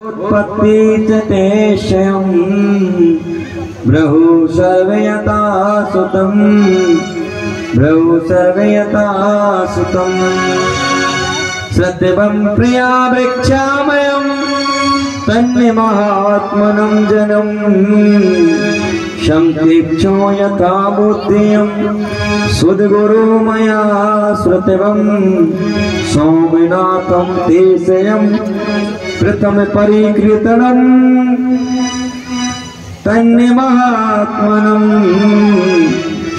उत्पत्ति च तेषयं ब्रह्म सर्वयथा सुतम् ब्रह्म सर्वयथा सुतम् सत्यवं प्रिया वृक्षामयं तन्मे महात्मनं जनम् शंकिक्षो यथा बुद्धियं सुदगुरु मया श्रुतवं सौम्यनाथं तेषयं प्रथम परिकीर्तनं तन्मे महात्मनं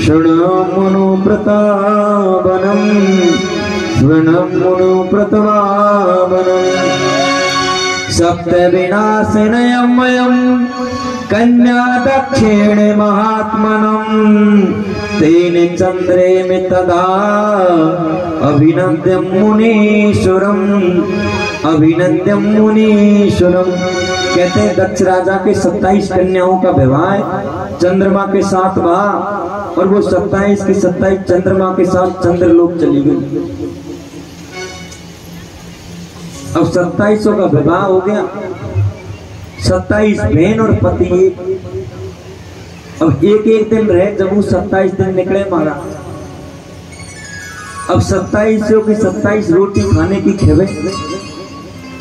शृणुमनु प्रतापनं शृणुमनु प्रतापनं सप्त विनाशिनयमयं कन्या दक्षिण महात्मनं तेन चंद्रे में तदा अभिनंद्यं मुनीश्वरम अभिनंद्यं मुनीश्वरम। कहते हैं दक्ष राजा के 27 कन्याओं का विवाह चंद्रमा के साथ हुआ और वो 27 की 27 चंद्रमा के साथ चंद्रलोक चली गई। अब 27 का विवाह हो गया, 27 बहन और पति एक। अब एक एक दिन रहे जब वो 27 दिन निकले मारा। अब 27 की 27 रोटी खाने की खेवे,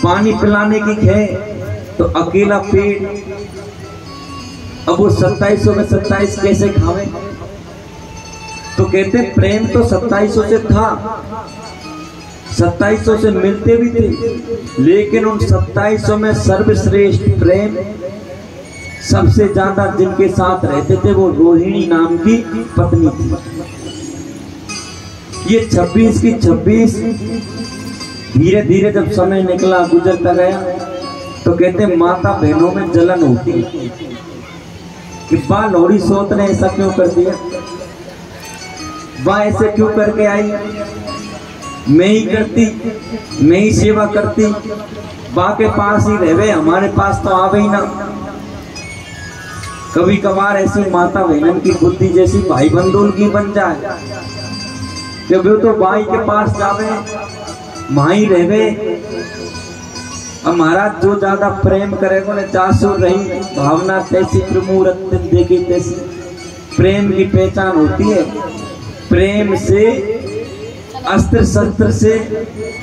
पानी पिलाने की खे तो अकेला पेट। अब वो 27 में 27 कैसे खावे? तो कहते प्रेम तो 27 से था, 27 से मिलते भी थे, लेकिन उन 27 में सर्वश्रेष्ठ प्रेम सबसे ज्यादा जिनके साथ रहते थे वो रोहिणी नाम की पत्नी थी। ये 26 की 26 धीरे धीरे जब समय निकला गुजरता गया तो कहते माता बहनों में जलन होती कि बा लोहड़ी सोत ने ऐसा क्यों कर दिया, बा ऐसे क्यों करके आई, मैं ही करती, मैं ही सेवा करती, बा के पास ही रहे, हमारे पास तो आवे ही ना। कभी कभार ऐसी माता बहनन की बुद्धि जैसी भाई बंधुओं की बन जाए कि वो तो भाई के पास जावे, माई रहे। अब महाराज जो ज्यादा प्रेम करेगा ने चासु रही भावना तैसी प्रमूरत देखी तैसी। प्रेम की पहचान होती है, प्रेम से अस्त्र शस्त्र से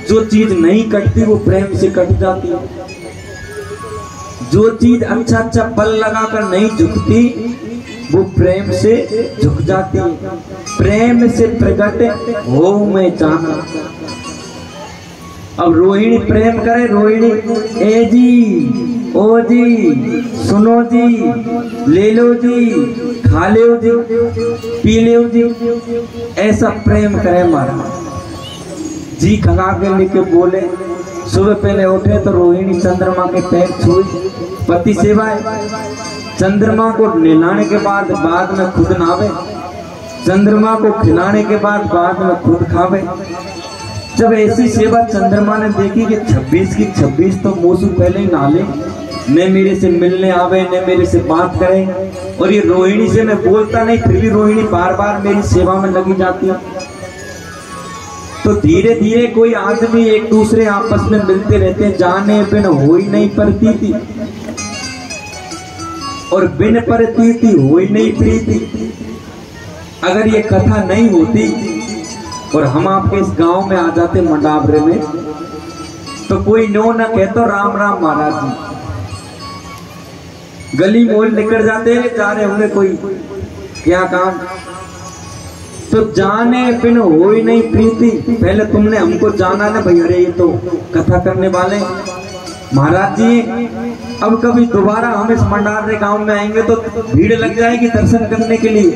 जो चीज नहीं कटती वो प्रेम से कट जाती है। जो चीज अच्छा अच्छा बल लगाकर नहीं झुकती वो प्रेम से झुक जाती है। प्रेम से प्रकट हो मैं जाना। अब रोहिणी प्रेम करे, रोहिणी ए जी ओ जी सुनो जी ले लो जी खा लो जी पी लो जी, ऐसा प्रेम करे मारा जी खगा के लेके बोले। सुबह पहले उठे तो रोहिणी चंद्रमा के पैर छुई, पति सेवाए। चंद्रमा को नहलाने के बाद में खुद नहावे, चंद्रमा को खिलाने के बाद में खुद खावे। जब ऐसी सेवा चंद्रमा ने देखी कि 26 की 26 तो मोसू पहले ही नहा ले, न मेरे से मिलने आवे न मेरे से बात करे, और ये रोहिणी से मैं बोलता नहीं फिर भी रोहिणी बार बार मेरी सेवा में लगी जाती है। तो धीरे धीरे कोई आदमी एक दूसरे आपस में मिलते रहते हैं। जाने बिन होई नहीं प्रतीति और बिन प्रतीति होई नहीं प्रीति। अगर ये कथा नहीं होती और हम आपके इस गांव में आ जाते मंडावरे में तो कोई नो न कहतो राम राम महाराज जी। गली मोल निकल जाते जा रहे होंगे कोई क्या काम। तो जाने बिन होई नहीं प्रीति। पहले तुमने हमको जाना ना भैया, अरे ये तो कथा करने वाले महाराज जी। अब कभी दोबारा हम इस मंडारे गांव में आएंगे तो भीड़ लग जाएगी दर्शन करने के लिए।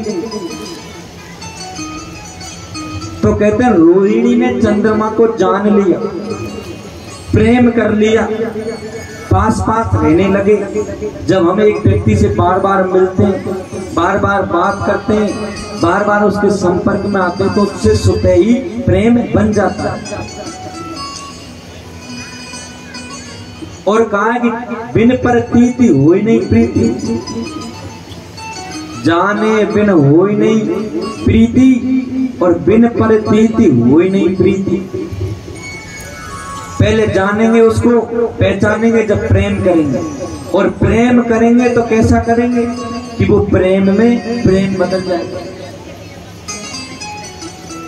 तो कहते हैं रोहिणी ने चंद्रमा को जान लिया, प्रेम कर लिया, पास पास रहने लगे। जब हम एक व्यक्ति से बार बार मिलते हैं, बार बार बात करते हैं, बार बार उसके संपर्क में आते हैं तो उससे स्वतः ही प्रेम बन जाता है। और कहा कि बिन प्रतीति होई नहीं प्रीति। जाने बिन होई नहीं प्रीति और बिन प्रतीति होई नहीं प्रीति। पहले जानेंगे उसको, पहचानेंगे जब प्रेम करेंगे। और प्रेम करेंगे तो कैसा करेंगे कि वो प्रेम में प्रेम बदल जाएगा।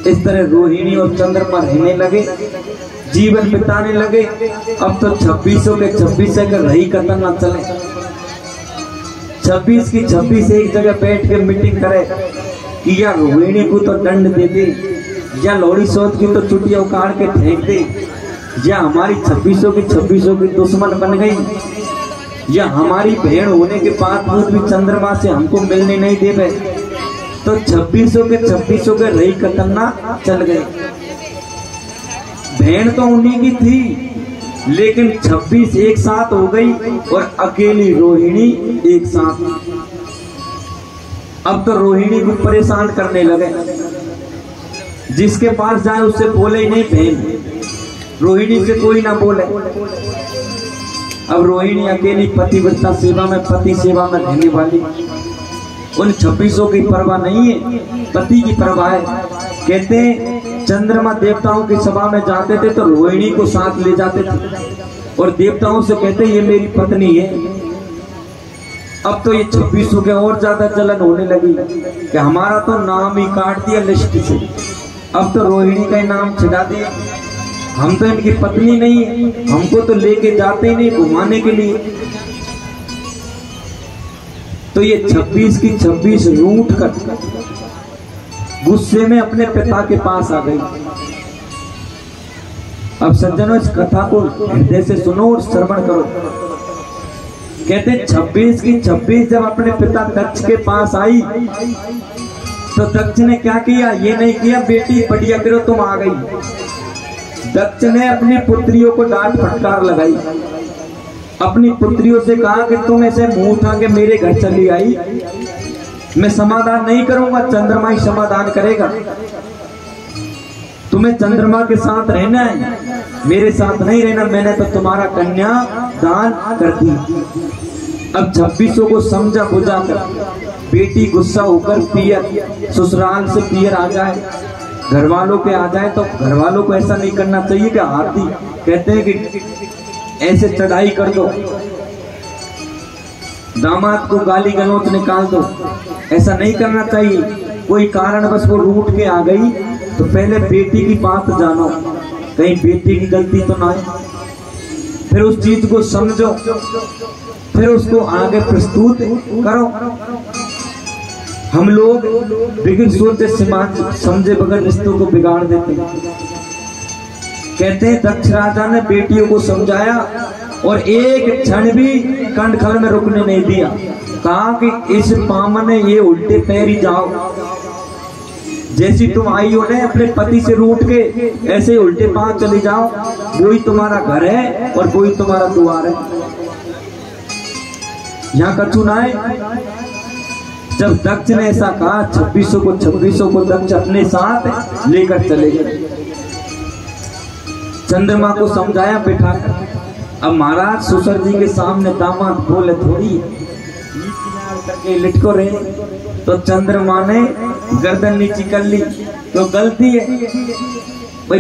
इस तरह रोहिणी और चंद्रमा रहने लगे, जीवन बिताने लगे। अब तो 26 के 26 का रही कतन न चले। 26 की 26 एक जगह बैठ के मीटिंग करे कि या रोहिणी को तो दंड दे दे, या लोहड़ी सोच की तो चुटिया उखाड़ के फेंक दे, या हमारी 26 की 26 की दुश्मन बन गई, या हमारी भेड़ होने के बावजूद भी चंद्रमा से हमको मिलने नहीं देवे। तो 26 के 26 के रही कतरना चल गए। भेड़ तो उन्हीं की थी, लेकिन 26 एक साथ हो गई और अकेली रोहिणी एक साथ। अब तो रोहिणी को परेशान करने लगे, जिसके पास जाए उससे बोले ही नहीं भेड़, रोहिणी से कोई ना बोले। अब रोहिणी अकेली पतिव्रता सेवा में, पति सेवा में रहने वाली, उन 26 की परवाह नहीं है, पति की परवाह है। कहते हैं चंद्रमा देवताओं की सभा में जाते थे तो रोहिणी को साथ ले जाते थे और देवताओं से कहते ये मेरी पत्नी है। अब तो ये 26 के और ज्यादा जलन होने लगी कि हमारा तो नाम ही काट दिया लिस्ट से, अब तो रोहिणी का नाम छिड़ा दिया, हम तो इनकी पत्नी नहीं है, हमको तो लेके जाते ही नहीं घुमाने के लिए। तो ये 26 की 26 रूठ कर गुस्से में अपने पिता के पास आ गई। अब सज्जनों इस कथा को हृदय से सुनो और श्रवण करो। कहते 26 की 26 जब अपने पिता दक्ष के पास आई तो दक्ष ने क्या किया, ये नहीं किया बेटी बढ़िया करो तुम आ गई। दक्ष ने अपनी पुत्रियों को डांट फटकार लगाई, अपनी पुत्रियों से कहा कि तुम ऐसे मुंह उठा के मेरे घर चली आई, मैं समाधान नहीं करूंगा, चंद्रमा ही समाधान करेगा। तुम्हें चंद्रमा के साथ रहना है, मेरे साथ नहीं रहना। मैंने तो तुम्हारा कन्या दान कर दी। अब 26 को समझा बुझा कर बेटी गुस्सा होकर पियर ससुराल से पियर आ जाए, घर वालों के आ जाए, तो घर वालों को ऐसा नहीं करना चाहिए कि हाथी कहते हैं कि ऐसे चढ़ाई कर दो, दामाद को गाली गलौच निकाल दो, ऐसा नहीं करना चाहिए। कोई कारण बस वो रूठ के आ गई तो पहले बेटी की बात जानो, कहीं बेटी की गलती तो ना है, फिर उस चीज को समझो, फिर उसको आगे प्रस्तुत करो। हम लोग बिगड़ सोचे समझे बगैर रिश्तों को बिगाड़ देते हैं। कहते हैं दक्ष राजा ने बेटियों को समझाया और एक क्षण भी कंडखल में रुकने नहीं दिया। कहा कि इस पामने ये उल्टे पैर ही जाओ, जैसी तुम आई हो ना अपने पति से रूठ के, ऐसे ही उल्टे पांव चले जाओ, वही तुम्हारा घर है और वही तुम्हारा द्वार है, यहाँ कछु ना है। जब दक्ष ने ऐसा कहा 26 को दक्ष अपने साथ लेकर चले गए, चंद्रमा को समझाया बैठा कर। अब महाराज ससुर जी के सामने दामाद बोले थोड़ी करके लिटको रहे, तो चंद्रमा ने गर्दन नीची कर ली, तो गलती है।